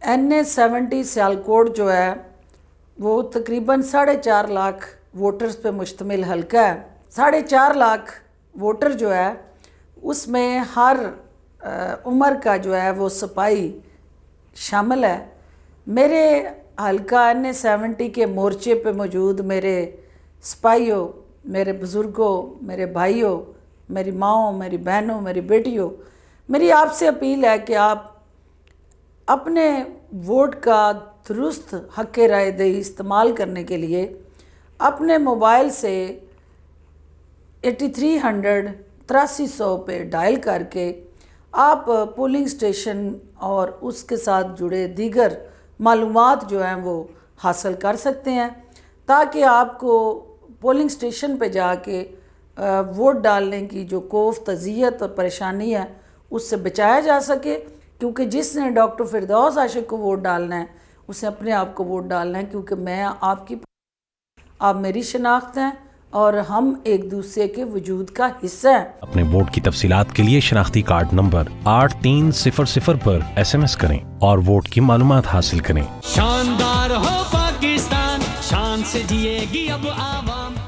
NA-70 Sialkot जो है वो तकरीबन 4.5 लाख वोटर्स पे मुश्तमिल हल्का है। 4.5 लाख वोटर जो है उसमें हर उम्र का जो है वो सिपाही शामिल है। मेरे हल्का NA-70 के मोर्चे पे मौजूद मेरे सिपाहियों, मेरे बुज़ुर्गों, मेरे भाइयों, मेरी माँओं, मेरी बहनों, मेरी बेटियों, मेरी आपसे अपील है कि आप अपने वोट का दुरुस्त हक़ राय दही इस्तेमाल करने के लिए अपने मोबाइल से 8300 पे डायल करके आप पोलिंग स्टेशन और उसके साथ जुड़े दीगर मालूमात जो हैं वो हासिल कर सकते हैं, ताकि आपको पोलिंग स्टेशन पे जाके वोट डालने की जो खौफ, तज़ियत और परेशानी है उससे बचाया जा सके। क्योंकि जिसने डॉक्टर फिरदौस आशिक को वोट डालना है उसे अपने आप को वोट डालना है, क्योंकि मैं आपकी, आप मेरी शनाख्त हैं और हम एक दूसरे के वजूद का हिस्सा हैं। अपने वोट की तफसीलात के लिए शनाख्ती कार्ड नंबर 8300 पर SMS करें और वोट की मालूमात हासिल करें। शानदार हो पाकिस्तान, शान से जिएगी अब आवाम।